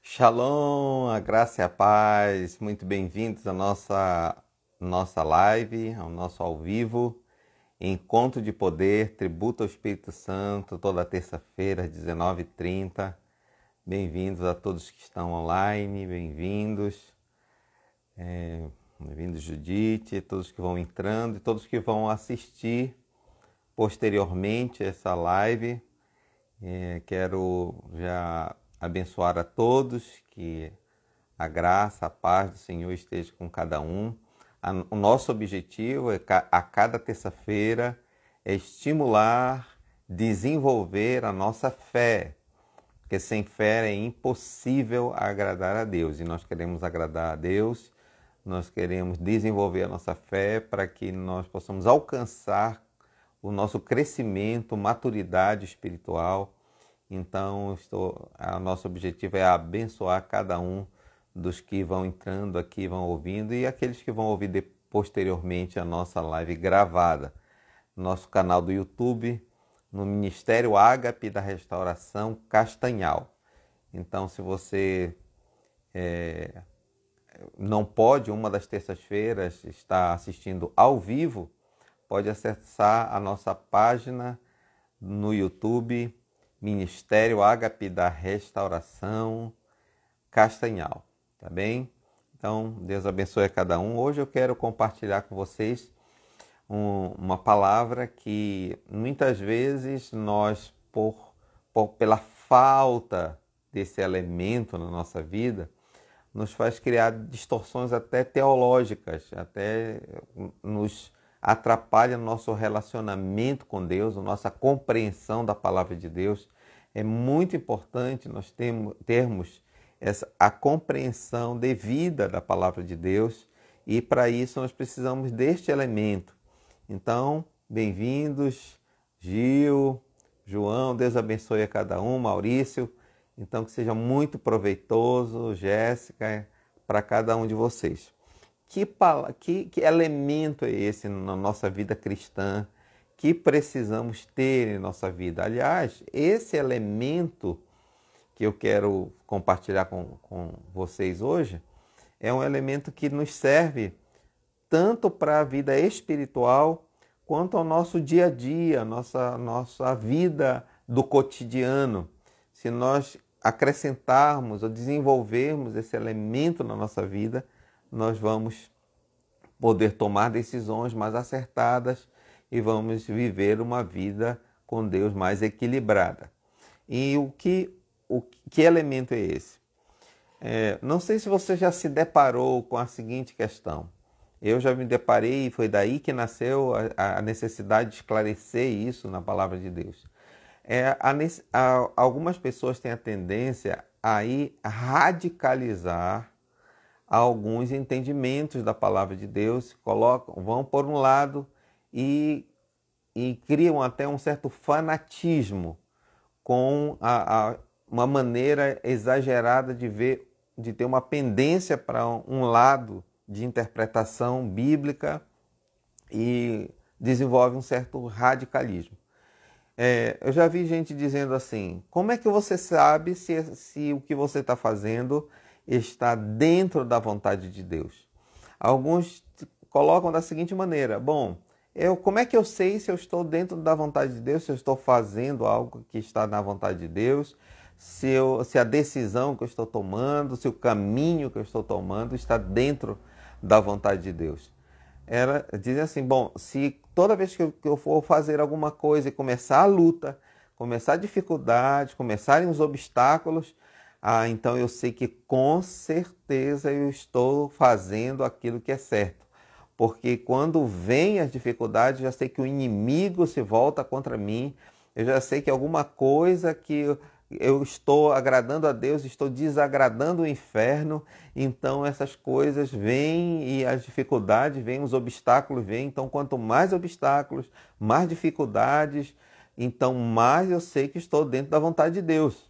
Shalom, a graça e a paz, muito bem-vindos à nossa live, ao nosso ao vivo, Encontro de Poder, Tributo ao Espírito Santo, toda terça-feira às 19h30. Bem-vindos a todos que estão online, bem-vindos Judite, todos que vão entrando e todos que vão assistir posteriormente essa live. Quero já abençoar a todos, que a graça, a paz do Senhor esteja com cada um. O nosso objetivo a cada terça-feira é estimular, desenvolver a nossa fé, porque sem fé é impossível agradar a Deus. E nós queremos agradar a Deus, nós queremos desenvolver a nossa fé para que nós possamos alcançar o nosso crescimento, maturidade espiritual. Então, o nosso objetivo é abençoar cada um dos que vão entrando aqui, vão ouvindo, e aqueles que vão ouvir posteriormente a nossa live gravada. Nosso canal do YouTube, no Ministério Ágape da Restauração Castanhal. Então, se você não pode, uma das terças-feiras, estar assistindo ao vivo, pode acessar a nossa página no YouTube, Ministério Ágape da Restauração Castanhal, tá bem? Então, Deus abençoe a cada um. Hoje eu quero compartilhar com vocês uma palavra que muitas vezes nós, pela falta desse elemento na nossa vida, nos faz criar distorções até teológicas, até nos atrapalha nosso relacionamento com Deus, a nossa compreensão da palavra de Deus. É muito importante nós termos a compreensão devida da palavra de Deus, e para isso nós precisamos deste elemento. Então, bem-vindos, Gil, João, Deus abençoe a cada um, Maurício. Então, que seja muito proveitoso, Jéssica, para cada um de vocês. Que elemento é esse na nossa vida cristã que precisamos ter em nossa vida? Aliás, esse elemento que eu quero compartilhar com vocês hoje é um elemento que nos serve tanto para a vida espiritual quanto ao nosso dia a dia, nossa vida do cotidiano. Se nós acrescentarmos ou desenvolvermos esse elemento na nossa vida, nós vamos poder tomar decisões mais acertadas e vamos viver uma vida com Deus mais equilibrada. E que elemento é esse? Não sei se você já se deparou com a seguinte questão. Eu já me deparei e foi daí que nasceu a necessidade de esclarecer isso na palavra de Deus. Algumas pessoas têm a tendência a radicalizar alguns entendimentos da palavra de Deus, vão por um lado e criam até um certo fanatismo com uma maneira exagerada de ter uma pendência para um lado de interpretação bíblica e desenvolve um certo radicalismo. Eu já vi gente dizendo assim: como é que você sabe se o que você está fazendo está dentro da vontade de Deus? Alguns colocam da seguinte maneira: bom, como é que eu sei se eu estou dentro da vontade de Deus, se eu estou fazendo algo que está na vontade de Deus, se a decisão que eu estou tomando, se o caminho que eu estou tomando está dentro da vontade de Deus? Dizem assim: bom, se toda vez que eu for fazer alguma coisa e começar a luta, começar a dificuldade, começarem os obstáculos, então eu sei que com certeza eu estou fazendo aquilo que é certo. Porque quando vem as dificuldades, eu já sei que o inimigo se volta contra mim, eu já sei que alguma coisa que eu estou agradando a Deus, estou desagradando o inferno. Então essas coisas vêm e as dificuldades vêm, os obstáculos vêm. Então quanto mais obstáculos, mais dificuldades, então mais eu sei que estou dentro da vontade de Deus.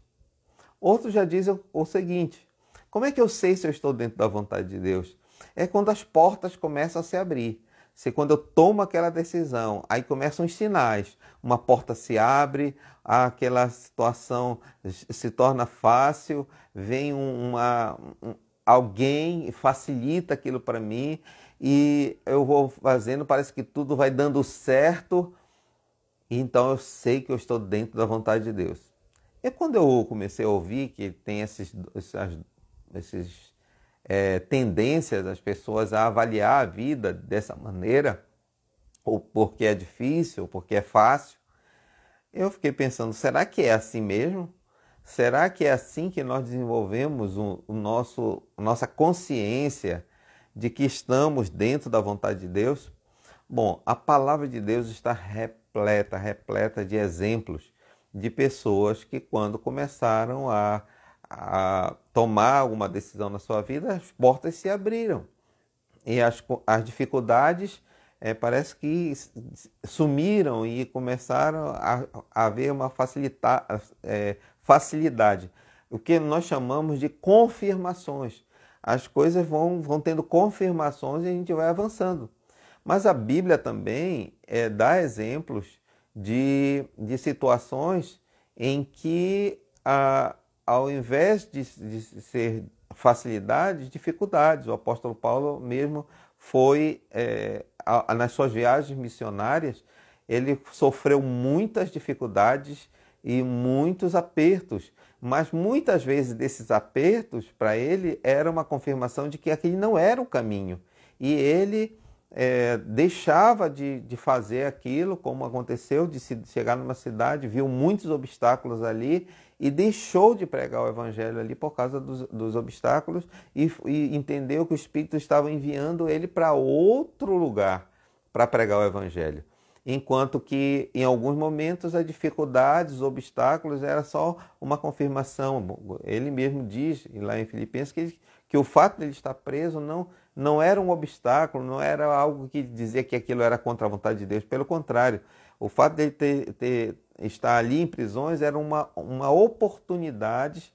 Outros já dizem o seguinte: como é que eu sei se eu estou dentro da vontade de Deus? É quando as portas começam a se abrir. se quando eu tomo aquela decisão, aí começam os sinais, uma porta se abre, aquela situação se torna fácil, vem alguém facilita aquilo para mim e eu vou fazendo, parece que tudo vai dando certo, então eu sei que eu estou dentro da vontade de Deus. E quando eu comecei a ouvir que tem esses tendências das pessoas a avaliar a vida dessa maneira, ou porque é difícil, ou porque é fácil, eu fiquei pensando, será que é assim mesmo? Será que é assim que nós desenvolvemos nossa consciência de que estamos dentro da vontade de Deus? Bom, a palavra de Deus está repleta de exemplos de pessoas que quando começaram a tomar alguma decisão na sua vida, as portas se abriram. E as dificuldades parece que sumiram e começaram a haver uma facilidade. O que nós chamamos de confirmações. As coisas vão tendo confirmações e a gente vai avançando. Mas a Bíblia também dá exemplos de situações em que, ao invés de ser facilidades, dificuldades. O apóstolo Paulo mesmo foi, nas suas viagens missionárias, ele sofreu muitas dificuldades e muitos apertos, mas muitas vezes desses apertos, para ele, era uma confirmação de que aquele não era o caminho. E ele deixava de fazer aquilo, como aconteceu, de chegar numa cidade, viu muitos obstáculos ali e deixou de pregar o evangelho ali por causa dos obstáculos e entendeu que o Espírito estava enviando ele para outro lugar para pregar o evangelho. Enquanto que em alguns momentos as dificuldades, os obstáculos era só uma confirmação. Ele mesmo diz lá em Filipenses que o fato de ele estar preso não era um obstáculo, não era algo que dizia que aquilo era contra a vontade de Deus. Pelo contrário, o fato de ele estar ali em prisões era uma oportunidade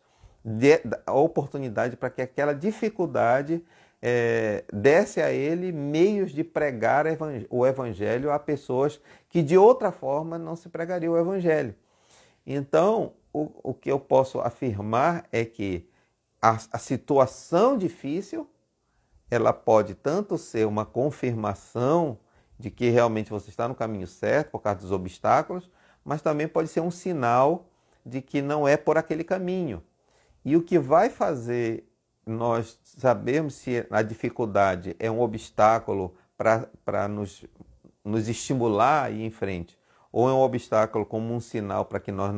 para que aquela dificuldade desse a ele meios de pregar o evangelho a pessoas que de outra forma não se pregaria o evangelho. Então, o que eu posso afirmar é que a situação difícil, ela pode tanto ser uma confirmação de que realmente você está no caminho certo por causa dos obstáculos, mas também pode ser um sinal de que não é por aquele caminho. E o que vai fazer nós sabermos se a dificuldade é um obstáculo para nos estimular a ir em frente, ou é um obstáculo como um sinal para que nós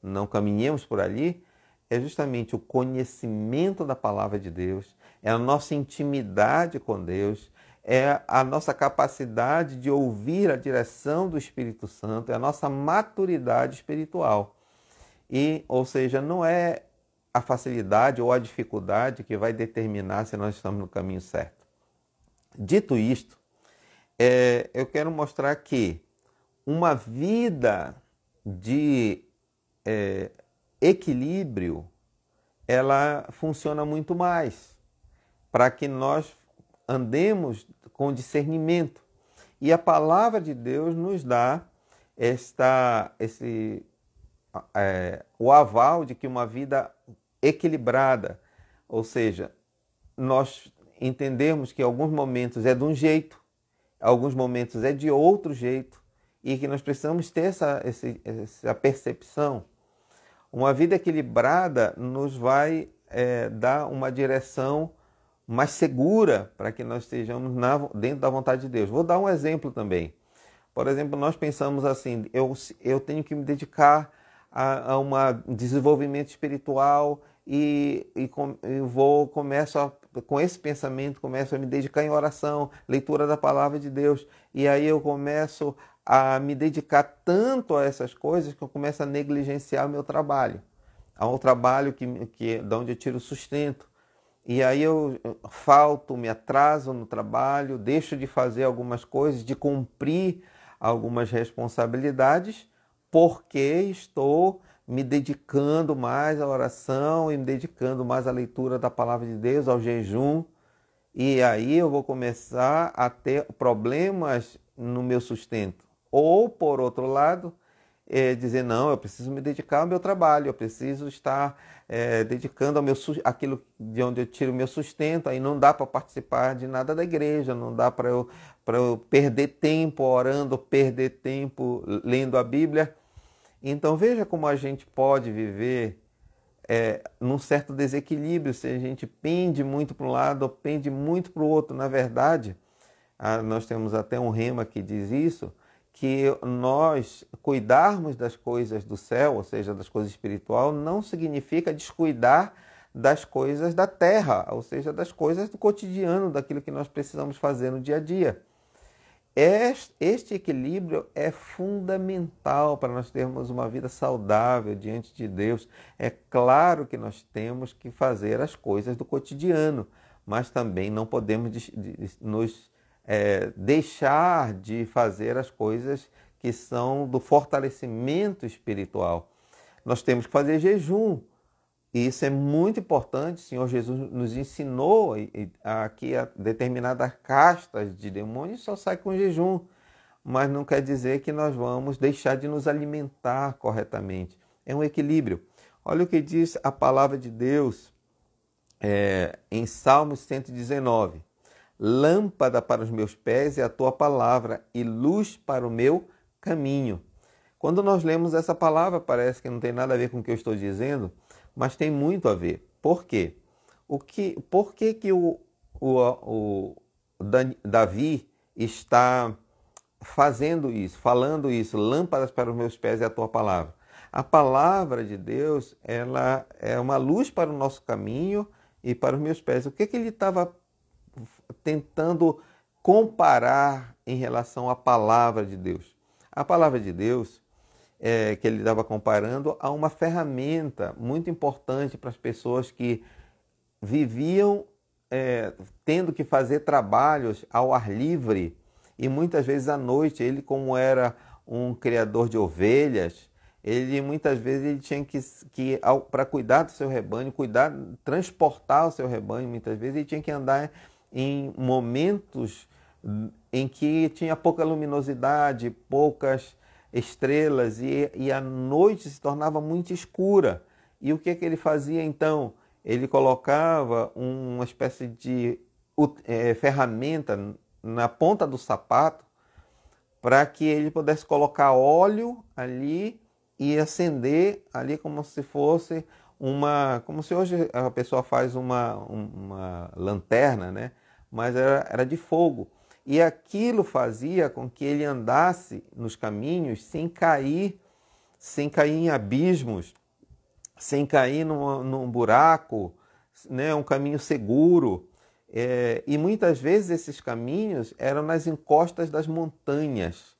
não caminhemos por ali, é justamente o conhecimento da palavra de Deus, é a nossa intimidade com Deus, é a nossa capacidade de ouvir a direção do Espírito Santo, é a nossa maturidade espiritual. Ou seja, não é a facilidade ou a dificuldade que vai determinar se nós estamos no caminho certo. Dito isto, eu quero mostrar que uma vida de equilíbrio, ela funciona muito mais para que nós andemos com discernimento. E a palavra de Deus nos dá o aval de que uma vida equilibrada, ou seja, nós entendemos que em alguns momentos é de um jeito, alguns momentos é de outro jeito, e que nós precisamos ter essa percepção. Uma vida equilibrada nos vai dar uma direção mais segura para que nós estejamos dentro da vontade de Deus. Vou dar um exemplo também. Por exemplo, nós pensamos assim, eu tenho que me dedicar a um desenvolvimento espiritual com esse pensamento, começo a me dedicar em oração, leitura da palavra de Deus, e aí eu começo a me dedicar tanto a essas coisas que eu começo a negligenciar o meu trabalho. Ao trabalho de onde eu tiro sustento. E aí eu falto, me atraso no trabalho, deixo de fazer algumas coisas, de cumprir algumas responsabilidades, porque estou me dedicando mais à oração e me dedicando mais à leitura da palavra de Deus, ao jejum. e aí eu vou começar a ter problemas no meu sustento. Ou, por outro lado, dizer, não, eu preciso me dedicar ao meu trabalho, eu preciso estar dedicando ao aquilo de onde eu tiro o meu sustento, aí não dá para participar de nada da igreja, não dá para eu perder tempo orando, perder tempo lendo a Bíblia. Então veja como a gente pode viver num certo desequilíbrio, se a gente pende muito para um lado ou pende muito para o outro. Na verdade, nós temos até um rema que diz isso, que nós cuidarmos das coisas do céu, ou seja, das coisas espirituais, não significa descuidar das coisas da terra, ou seja, das coisas do cotidiano, daquilo que nós precisamos fazer no dia a dia. Este equilíbrio é fundamental para nós termos uma vida saudável diante de Deus. É claro que nós temos que fazer as coisas do cotidiano, mas também não podemos nos deixar de fazer as coisas que são do fortalecimento espiritual. Nós temos que fazer jejum. E isso é muito importante. O Senhor Jesus nos ensinou aqui a determinadas castas de demônios só sai com jejum. Mas não quer dizer que nós vamos deixar de nos alimentar corretamente. É um equilíbrio. Olha o que diz a palavra de Deus em Salmos 119. Lâmpada para os meus pés é a tua palavra e luz para o meu caminho. Quando nós lemos essa palavra, parece que não tem nada a ver com o que eu estou dizendo, mas tem muito a ver. Por quê? Por que Davi está fazendo isso, falando isso? Lâmpadas para os meus pés é a tua palavra. A palavra de Deus, ela é uma luz para o nosso caminho e para os meus pés. O que ele estava tentando comparar em relação à palavra de Deus? A palavra de Deus que ele estava comparando a uma ferramenta muito importante para as pessoas que viviam tendo que fazer trabalhos ao ar livre e muitas vezes à noite. Ele, como era um criador de ovelhas, ele muitas vezes ele tinha que para cuidar do seu rebanho, transportar o seu rebanho, muitas vezes ele tinha que andar em momentos em que tinha pouca luminosidade, poucas estrelas e a noite se tornava muito escura. E o que ele fazia então? Ele colocava uma espécie de ferramenta na ponta do sapato para que ele pudesse colocar óleo ali e acender ali como se fosse como se hoje a pessoa faz uma lanterna, né? Mas era de fogo. E aquilo fazia com que ele andasse nos caminhos sem cair em abismos, sem cair num buraco, né? Um caminho seguro. E muitas vezes esses caminhos eram nas encostas das montanhas.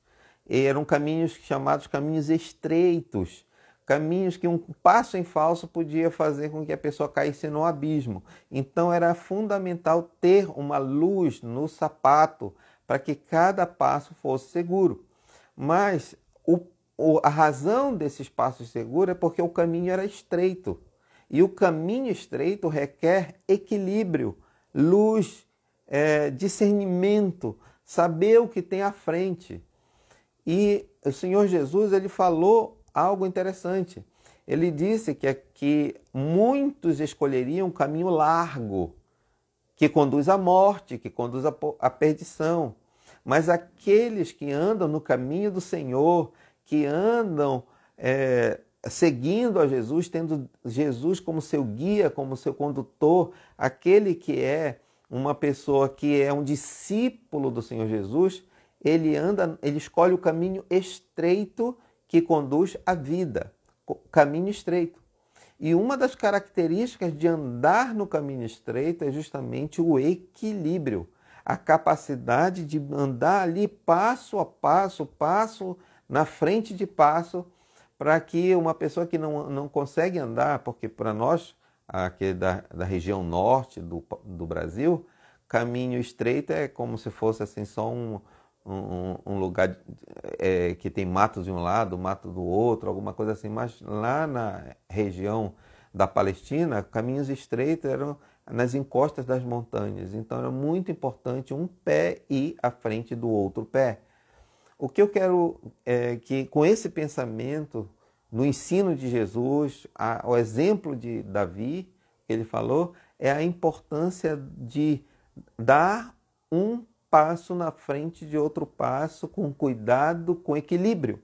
Eram caminhos chamados caminhos estreitos, caminhos que um passo em falso podia fazer com que a pessoa caísse no abismo. Então era fundamental ter uma luz no sapato para que cada passo fosse seguro. Mas a razão desses passos seguros é porque o caminho era estreito. E o caminho estreito requer equilíbrio, luz, discernimento, saber o que tem à frente. E o Senhor Jesus, ele falou algo interessante. Ele disse que muitos escolheriam um caminho largo, que conduz à morte, que conduz à perdição. Mas aqueles que andam no caminho do Senhor, que andam seguindo a Jesus, tendo Jesus como seu guia, como seu condutor, aquele que é uma pessoa que é um discípulo do Senhor Jesus, ele escolhe o caminho estreito que conduz à vida, caminho estreito. E uma das características de andar no caminho estreito é justamente o equilíbrio, a capacidade de andar ali passo a passo, passo na frente de passo, para que uma pessoa que não consegue andar, porque para nós, aqui da região norte do Brasil, caminho estreito é como se fosse assim só um lugar que tem mato de um lado, mato do outro, alguma coisa assim. Mas lá na região da Palestina, caminhos estreitos eram nas encostas das montanhas. Então era muito importante um pé ir à frente do outro pé. O que eu quero é que com esse pensamento, no ensino de Jesus, o exemplo de Davi, que ele falou, é a importância de dar um passo na frente de outro passo, com cuidado, com equilíbrio.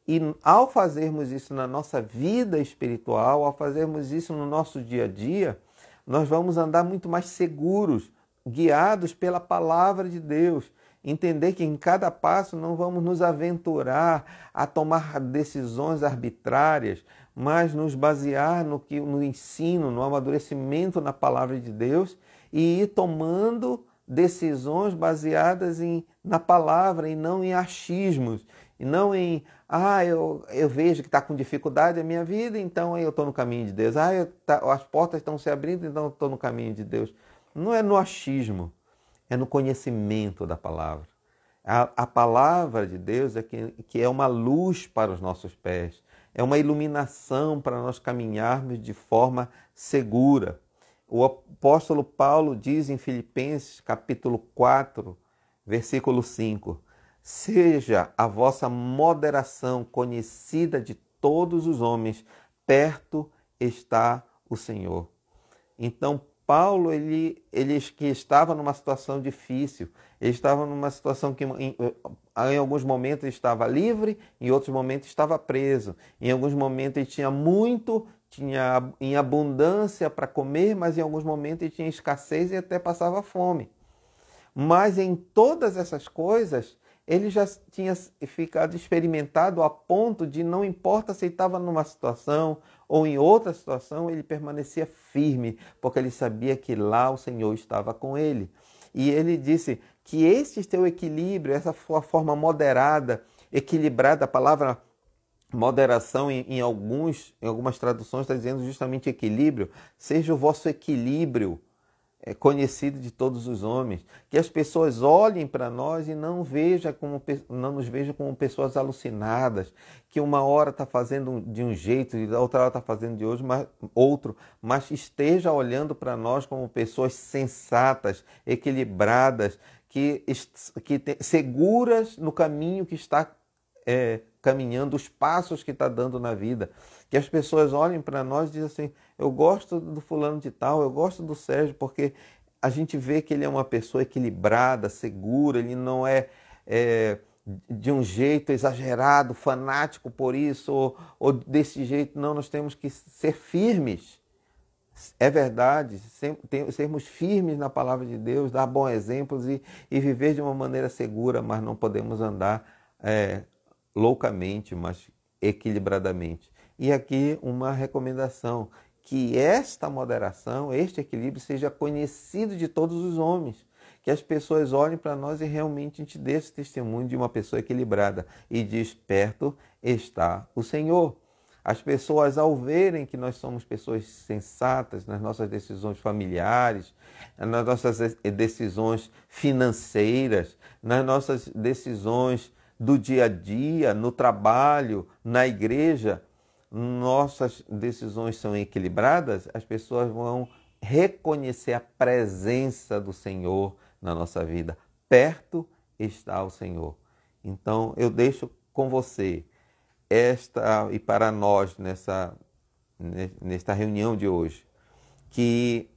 E ao fazermos isso na nossa vida espiritual, ao fazermos isso no nosso dia a dia, nós vamos andar muito mais seguros, guiados pela palavra de Deus. Entender que em cada passo não vamos nos aventurar a tomar decisões arbitrárias, mas nos basear no ensino, no amadurecimento na palavra de Deus e ir tomando decisões baseadas na palavra e não em achismos, e não em, eu vejo que está com dificuldade a minha vida, então eu estou no caminho de Deus. As portas estão se abrindo, então eu estou no caminho de Deus. Não é no achismo, é no conhecimento da palavra. A palavra de Deus é que é uma luz para os nossos pés, é uma iluminação para nós caminharmos de forma segura. O apóstolo Paulo diz em Filipenses capítulo 4, versículo 5, seja a vossa moderação conhecida de todos os homens, perto está o Senhor. Então, Paulo, ele que estava numa situação difícil, ele estava numa situação que em alguns momentos ele estava livre, em outros momentos estava preso, em alguns momentos ele tinha muito, tinha em abundância para comer, mas em alguns momentos ele tinha escassez e até passava fome. Mas em todas essas coisas, ele já tinha ficado experimentado a ponto de não importa se ele estava numa situação ou em outra situação, ele permanecia firme, porque ele sabia que lá o Senhor estava com ele. E ele disse que este teu equilíbrio, essa sua forma moderada, equilibrada, a palavra moderação em algumas traduções está dizendo justamente equilíbrio, seja o vosso equilíbrio conhecido de todos os homens, que as pessoas olhem para nós e não nos vejam como pessoas alucinadas, que uma hora está fazendo de um jeito e outra hora está fazendo de outro, mas esteja olhando para nós como pessoas sensatas, equilibradas, seguras no caminho que está caminhando, os passos que está dando na vida. Que as pessoas olhem para nós e dizem assim, eu gosto do fulano de tal, eu gosto do Sérgio, porque a gente vê que ele é uma pessoa equilibrada, segura, ele não é de um jeito exagerado, fanático por isso, ou desse jeito. Não, nós temos que ser firmes. É verdade, sermos firmes na palavra de Deus, dar bons exemplos e viver de uma maneira segura, mas não podemos andar loucamente, mas equilibradamente. E aqui uma recomendação, que esta moderação, este equilíbrio seja conhecido de todos os homens, que as pessoas olhem para nós e realmente a gente dê esse testemunho de uma pessoa equilibrada e diz, perto está o Senhor. As pessoas, ao verem que nós somos pessoas sensatas nas nossas decisões familiares, nas nossas decisões financeiras, nas nossas decisões do dia a dia, no trabalho, na igreja, nossas decisões são equilibradas, as pessoas vão reconhecer a presença do Senhor na nossa vida. Perto está o Senhor. Então, eu deixo com você e para nós nesta reunião de hoje, que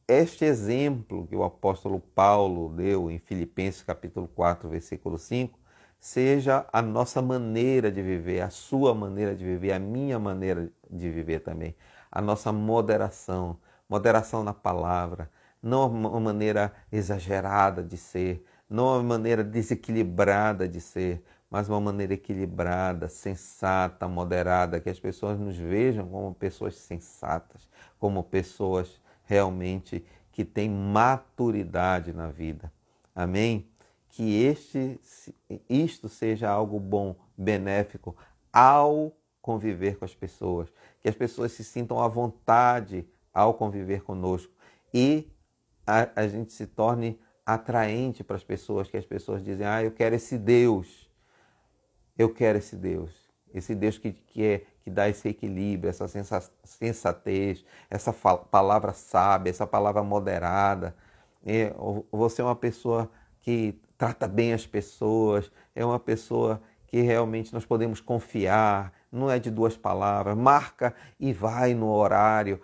este exemplo que o apóstolo Paulo deu em Filipenses capítulo 4, versículo 5, seja a nossa maneira de viver, a sua maneira de viver, a minha maneira de viver também. A nossa moderação na palavra, não uma maneira exagerada de ser, não uma maneira desequilibrada de ser, mas uma maneira equilibrada, sensata, moderada, que as pessoas nos vejam como pessoas sensatas, como pessoas realmente que têm maturidade na vida. Amém? Que isto seja algo bom, benéfico, ao conviver com as pessoas. Que as pessoas se sintam à vontade ao conviver conosco. E a gente se torne atraente para as pessoas, que as pessoas dizem, eu quero esse Deus. Eu quero esse Deus. Esse Deus que que dá esse equilíbrio, essa sensatez, essa palavra sábia, essa palavra moderada. Você é uma pessoa que trata bem as pessoas, é uma pessoa que realmente nós podemos confiar, não é de duas palavras, marca e vai no horário,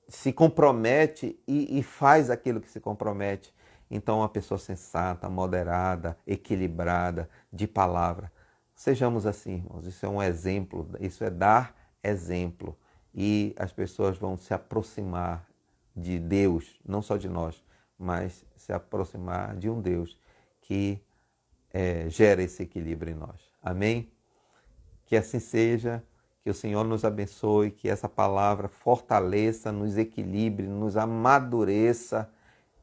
se compromete e faz aquilo que se compromete. Então, uma pessoa sensata, moderada, equilibrada, de palavra. Sejamos assim, irmãos. Isso é um exemplo, isso é dar exemplo. E as pessoas vão se aproximar de Deus, não só de nós, mas se aproximar de um Deus que gera esse equilíbrio em nós. Amém? Que assim seja, que o Senhor nos abençoe, que essa palavra fortaleça, nos equilibre, nos amadureça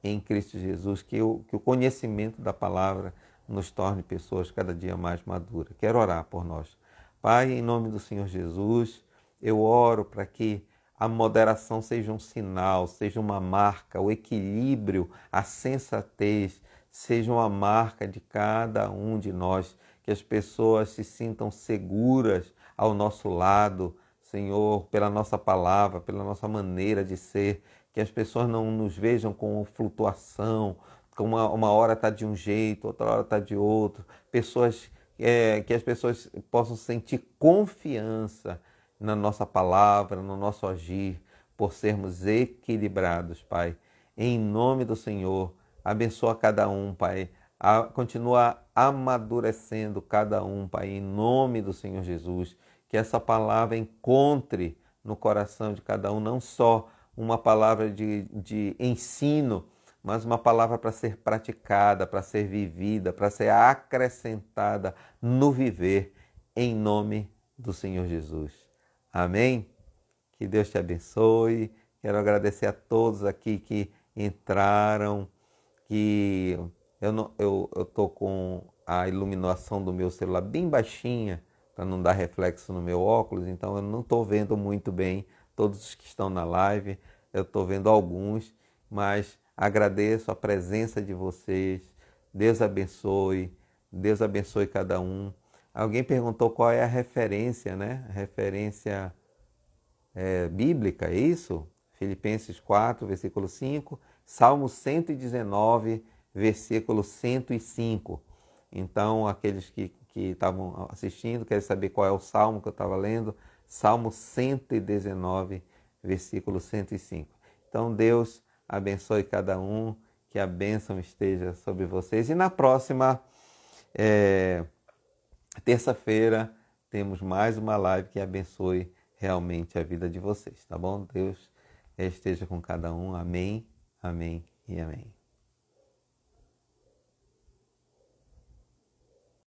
em Cristo Jesus, que o conhecimento da palavra nos torne pessoas cada dia mais maduras. Quero orar por nós. Pai, em nome do Senhor Jesus, eu oro para que a moderação seja um sinal, seja uma marca, o equilíbrio, a sensatez, seja uma marca de cada um de nós, que as pessoas se sintam seguras ao nosso lado, Senhor, pela nossa palavra, pela nossa maneira de ser, que as pessoas não nos vejam com flutuação, como uma hora está de um jeito, outra hora está de outro, que as pessoas possam sentir confiança na nossa palavra, no nosso agir, por sermos equilibrados, Pai. Em nome do Senhor, abençoa cada um, Pai. Continua amadurecendo cada um, Pai, em nome do Senhor Jesus. Que essa palavra encontre no coração de cada um, não só uma palavra de ensino, mas uma palavra para ser praticada, para ser vivida, para ser acrescentada no viver, em nome do Senhor Jesus. Amém? Que Deus te abençoe. Quero agradecer a todos aqui que entraram, que eu estou com a iluminação do meu celular bem baixinha, para não dar reflexo no meu óculos, então eu não estou vendo muito bem todos os que estão na live, eu estou vendo alguns, mas agradeço a presença de vocês. Deus abençoe cada um. Alguém perguntou qual é a referência, né? A referência bíblica, é isso? Filipenses 4, versículo 5, Salmo 119, versículo 105. Então, aqueles que estavam assistindo, querem saber qual é o salmo que eu estava lendo, Salmo 119, versículo 105. Então, Deus abençoe cada um, que a bênção esteja sobre vocês. E na próxima terça-feira temos mais uma live que abençoe realmente a vida de vocês, tá bom? Deus esteja com cada um. Amém, amém e amém.